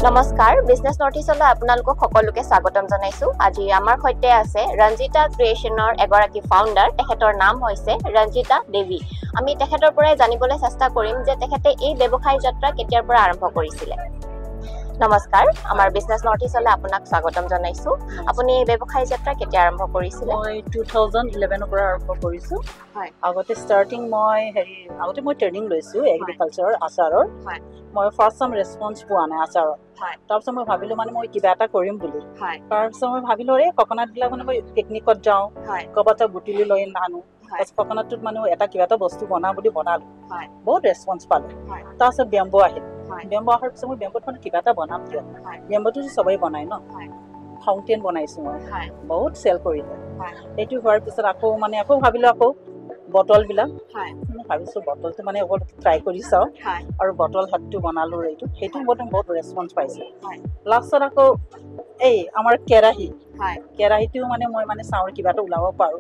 নমস্কাৰ বিজনেছ নটিছলৈ আপোনালোকক সকলোকে স্বাগতম জনাইছো। আজি আমাৰ সৈতে আছে ৰঞ্জিতা ক্ৰিয়েশ্যনৰ এগৰাকী ফাউণ্ডাৰ। তেখেতৰ নাম হৈছে ৰঞ্জিতা দেৱী। আমি তেখেতৰ পৰাই জানিবলৈ চেষ্টা কৰিম যে তেখেতে এই ব্যৱসায় যাত্ৰা কেতিয়াৰ পৰা আৰম্ভ কৰিছিলে। নমস্কাৰ, আমাৰ বিজনেছ নটিছলৈ আপোনাক স্বাগতম জনাইছো। আপুনি এই ব্যৱসায় যাত্ৰা কেতিয়া আৰম্ভ কৰিছিলে? মই 2011 পৰা আৰম্ভ কৰিছো। আগতে ষ্টাৰ্টিং মই মই ট্ৰেইনিং লৈছো এগ্ৰিকালচাৰৰ আচাৰৰ। মই ফাৰ্ষ্ট টাইম ৰেছপন্স পোৱা নাই আচাৰত। তাৰপিছত মই ভাবিলো মই কিবা এটা কৰিম বুলি। তাৰপিছত মই ভাবিলো ককনাট বিলাক মই পিকনিকত যাওঁ, ক'ৰবাত বুটলি লৈ আনো। ককনাটটোত এটা কিবা এটা বস্তু বনাওঁ বুলি বনালো, বহুত ৰেছপন্স পালো। তাৰপিছত বেম্বো আহিল। বেম্বো অহাৰ পিছত মই বেম্বোত কিবা এটা বনাম কিয়, বেম্বোটো চবেই বনাই ন। ফাউণ্টেইন বনাইছো মই, বহুত চেল কৰিলে। এইটো হোৱাৰ পিছত আকৌ ভাবিলো বটল বিলাক ভাবিছো বটলটো অকল ট্ৰাই কৰি চাওঁ, আৰু বটল হাতটো বনালো। সেইটো বহুত ৰেছপন্স পাইছে। লাষ্টত আকৌ আমাৰ কেৰাহীটো মই চাওঁ কিবা এটা ওলাব পাৰো,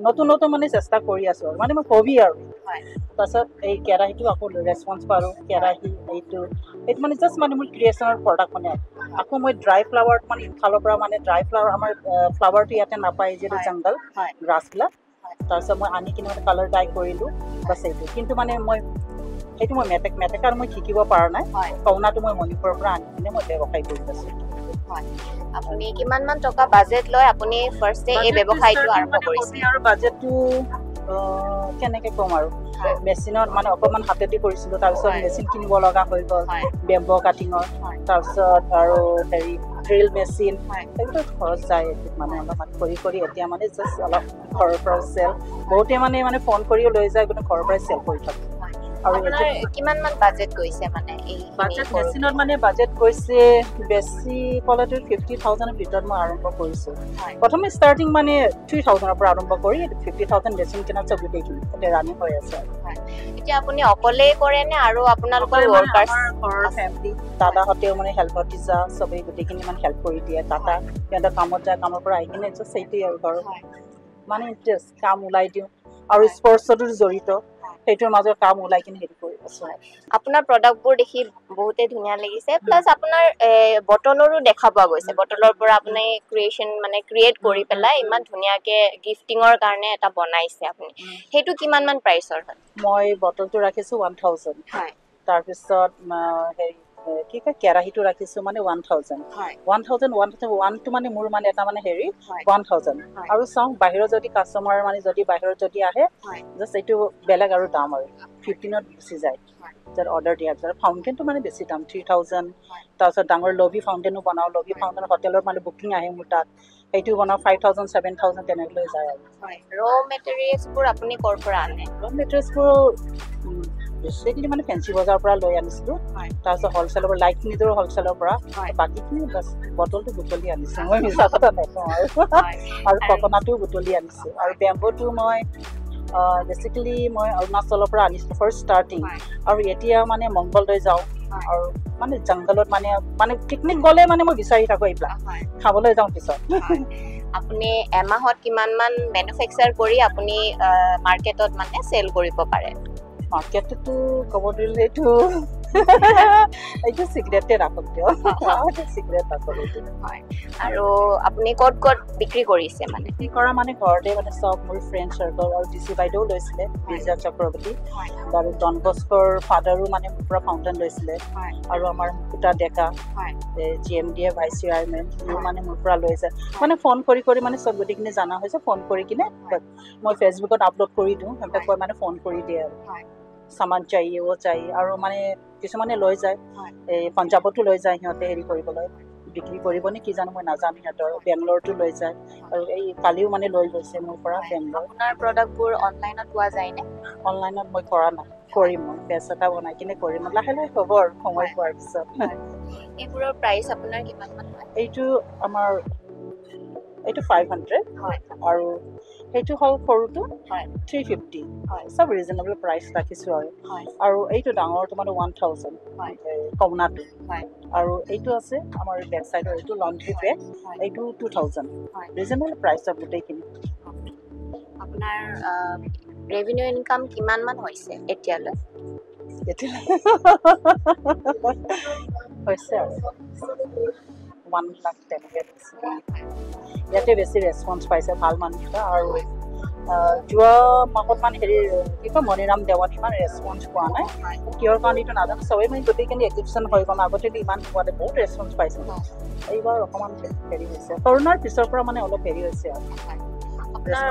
নতুন চেষ্টা কৰি আছো আৰু মই হবি আৰু। তাৰপিছত এই কেৰাহীটো আকৌ ৰেছপন্স পালো। কেৰাহী এইটো জাষ্ট মোৰ ক্ৰিয়েশ্যনৰ প্ৰডাক্ট আকৌ মই ড্ৰাই ফ্লাৱাৰত ইফালৰ পৰা ড্ৰাই ফ্লাৱাৰ আমাৰ ফ্লাৱাৰটো ইয়াতে নাপায়, যিহেতু জংগল গ্ৰাছবিলাক। তাৰপিছত মই আনি কিনে কালাৰ ডাই কৰিলো, বাছ এইটো। কিন্তু মই মেটেকাৰ মই শিকিব পৰা নাই। কওনাটো মই মণিপুৰৰ পৰা আনি কিনে মই ব্যৱসায় কৰি আছো। আপুনি কিমান মান টকা বাজেট লৈ আপুনি ফাৰ্ষ্টে এই ব্যৱসায়টো আৰম্ভ কৰিছিল? আৰু বাজেটটো কেনেকে কম আৰু, মেচিনত অকণমান হাতেদি কৰিছিলো। তাৰপিছত মেচিন কিনিব লগা হৈ গ'ল, বেম্বো কাটিঙৰ। তাৰপিছত আৰু ড্ৰিল মেচিন, সেইবিলাক খৰচ যায়। অলপমান কৰি এতিয়া জাষ্ট অলপ ঘৰৰ পৰা চেল বহুতে ফোন কৰিও লৈ যায়, কিন্তু ঘৰৰ পৰাই চেল কৰি থাকে। আৰু কিমান মান বাজেট গৈছে বাজেট মেচিনত বাজেট গৈছে বেছি ক'লেতো 50,000 ভিতৰত মই আৰম্ভ কৰিছো। প্ৰথমে ষ্টাৰ্টিং 3,000 পৰা আৰম্ভ কৰি 50,000 মেচিন কিনাত চব গোটেইখিনি ৰানিং হৈ আছে। এতিয়া আপুনি অকলে কৰে নে আৰু আপোনালোকৰ ৱৰ্কাৰ্ছ? ঘৰৰ ফেমিলি, দাদাহঁতেও হেল্পত দিছা, চবেই গোটেইখিনি হেল্প কৰি দিয়ে। দাদা সিহঁতে কামত যায়, কামৰ পৰা আহি কিনে জাষ্ট সেইটোৱে আৰু ঘৰত ইণ্টাৰেষ্ট কাম ওলাই দিওঁ। আৰু স্পৰ্টছতো জড়িত, সেইটোৰ মাজত কাম ওলাই কিনে হেৰি কৰি আছো। আপোনাৰ প্ৰডাক্টবোৰ দেখি বহুতে ধুনীয়া লাগিছে। প্লাছ আপোনাৰ বটলৰো দেখা পোৱা গৈছে। বটলৰ পৰা আপুনি ক্ৰিয়েট কৰি পেলাই ইমান ধুনীয়াকে গিফটিঙৰ কাৰণে এটা বনাইছে আপুনি। সেইটো কিমান মান প্ৰাইচৰ হয়? মই বটলটো ৰাখিছো 1,000। তাৰপিছত কেৰাহীটো ৰাখিছো 1,000। 1,000 মোৰ এটা 1,000। আৰু চাওঁ বাহিৰত যদি কাষ্টমাৰ বাহিৰত যদি আহে, জাষ্ট এইটো বেলেগ আৰু দাম আৰু 15ত গুচি যায় অৰ্ডাৰ দিয়াৰ পিছত। ফাউণ্টেইনটো বেছি দাম 3,000। তাৰপিছত ডাঙৰ লভি ফাউণ্টেইনো বনাওঁ। লভি ফাউণ্টেইন হোটেলত বুকিং আহে মোৰ তাত, সেইটো বনাওঁ 5,000 7,000 তেনেকৈ যায় আৰু। ৰ মেটেৰিয়েলছবোৰ আপুনি ক'ৰ পৰা আনে? ৰ মেটেৰিয়েলছবোৰ বেছিকেলি ফেঞ্চি বজাৰৰ পৰা লৈ আনিছিলো। তাৰপিছত হ'লচেলৰ পৰা, লাইট নিজৰ হ'লচেলৰ পৰা। বাকীখিনি বটলটো বুটলি আনিছো, মই মিছা কথা নকওঁ আৰু ককনাটো বুটলি আনিছো। আৰু বেম্বোটো মই বেছিকেলি অৰুণাচলৰ পৰা আনিছিলো ফাৰ্ষ্ট ষ্টাৰ্টিং। আৰু এতিয়া মংগলদৈ যাওঁ, আৰু জংগলত পিকনিক গ'লে মই বিচাৰি থাকো এইবিলাক, খাবলৈ যাওঁ পিছত। আপুনি এমাহত কিমান মান মেনুফেকচাৰ কৰি আপুনি মাৰ্কেটত চেল কৰিব পাৰে? মাৰ্কেটতো ক'ব দিলে এইটো চিক্ৰেটে ৰাখক দিয়ক, চিক্ৰেট ৰাখক এইটো। আৰু আপুনি ক'ত ক'ত বিক্ৰী কৰিছে? বিক্ৰী কৰা ঘৰতে চব মোৰ ফ্ৰেণ্ড চাৰ্কল। আৰু DC বাইদেউ লৈছিলে, বিজয়া চক্ৰৱৰ্তী। আৰু ডন বস্কৰ ফাদাৰো মোৰ পৰা ফাউণ্টেইন লৈছিলে। আৰু আমাৰ মুকুতা ডেকা, GMDA ভাইচ চেয়াৰমেন, সিও মোৰ পৰা লৈ যায়। ফোন কৰি চব গোটেইখিনি জানা হৈছে। ফোন কৰি কিনে মই ফেচবুকত আপলোড কৰি দিওঁ, সিহঁতে কয় ফোন কৰি দিয়ে আৰু সামান চাহিয়ে ও চাহিয়ে। আৰু কিছুমানে লৈ যায়, এই পঞ্জাৱতো লৈ যায় সিহঁতে কৰিবলৈ, বিক্ৰী কৰিব নে কি জানো, মই নাজানো। সিহঁতৰ বেংগলৰতো লৈ যায়। আৰু এই কালিও লৈ গৈছে মোৰ পৰা বেংগলৰ। আপোনাৰ প্ৰডাক্টবোৰ অনলাইনত পোৱা যায়নে? অনলাইনত মই কৰা নাই, কৰিম। মই পেজ এটা বনাই কিনে কৰিম, লাহে লাহে হ'ব আৰু সময় পোৱাৰ পিছত। এইবোৰৰ প্ৰাইচ আপোনাৰ কিমান মান হয়? এইটো 500। আৰু সেইটো হ'ল সৰুটো 350। চব ৰিজনেবল প্ৰাইচ ৰাখিছো আৰু এইটো ডাঙৰটো 1,000 কমনাটো। আৰু এইটো আছে আমাৰ বেক চাইডৰ, এইটো লণ্ড্ৰি বেগ, এইটো 2,000। ৰিজনেবল প্ৰাইচত গোটেইখিনি। আপোনাৰ ৰেভিনিউ ইনকাম কিমান মান হৈছে এতিয়ালৈ? হৈছে আৰু 1 লাখ তেনেকৈ ইয়াতে বেছি ৰেছপন্স পাইছে ভাল মানুহকেইটা আৰু যোৱা মাহত মানে হেৰি কি কয় মণিৰাম দেৱাত ইমান ৰেছপন্স পোৱা নাই কিহৰ কাৰণে এইটো নাজানো চবেই মানে গোটেইখিনি এক্সিবিশ্যন হৈ গ'ল আগতে ইমান পোৱাতে বহুত ৰেছপন্স পাইছে এইবাৰ অকণমান হেৰি হৈছে কৰোণাৰ পিছৰ পৰা মানে অলপ হেৰি হৈছে আৰু আপোনাৰ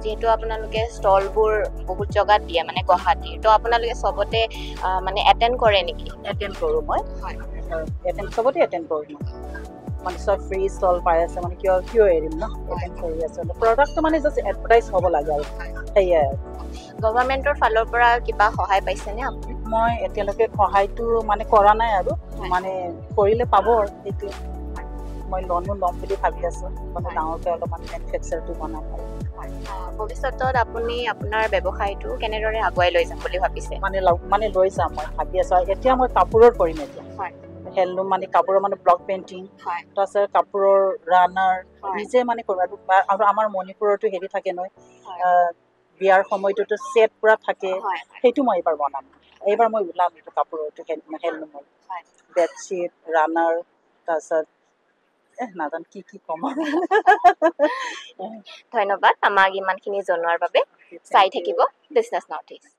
যেহেতু আপোনালোকে ষ্টলবোৰ বহুত জেগাত দিয়ে মানে গুৱাহাটীৰ তো আপোনালোকে চবতে মানে এটেণ্ড কৰে নেকি এটেণ্ড কৰোঁ মই চবতে এটেণ্ড কৰোঁ মই মানে চব ফ্ৰী ষ্টল পাই আছে মানে কিয় এৰিম ন এটেণ্ড কৰি আছে প্ৰডাক্টটো মানে জাষ্ট এডভাৰটাইজ হ'ব লাগে আৰু সেয়াই আৰু গভৰ্ণমেণ্টৰ ফালৰ পৰা কিবা সহায় পাইছেনে আপুনি মই এতিয়ালৈকে সহায়টো মানে কৰা নাই আৰু মানে কৰিলে পাব আৰু সেইটো মই লোনো ল'ম বুলি ভাবি আছোঁ মানে ডাঙৰকৈ অলপমান মেনুফেকচাৰটো বনাম আৰু ভৱিষ্যতত আপুনি আপোনাৰ ব্যৱসায়টো কেনেদৰে আগুৱাই লৈ যাম বুলি ভাবিছে মানে লৈ যাম মই ভাবি আছোঁ আৰু এতিয়া মই কাপোৰৰ কৰিম এতিয়া হেণ্ডলুম মানে কাপোৰৰ মানে ব্লক পেইণ্টিং তাৰপিছত কাপোৰৰ ৰানাৰ নিজে মানে কৰিম আৰু আমাৰ মণিপুৰতো হেৰি থাকে নহয় বিয়াৰ সময়টোতো ছেট পূৰা থাকে সেইটো মই এইবাৰ বনাম এইবাৰ মই ওলাম এইটো কাপোৰৰটো হেণ্ডলুমৰ বেডশ্বীট ৰানাৰ তাৰপিছত নাজানো কি ক'ম ধন্যবাদ আমাক ইমানখিনি জনোৱাৰ বাবে চাই থাকিব বিজনেছ নৰ্থ ইষ্ট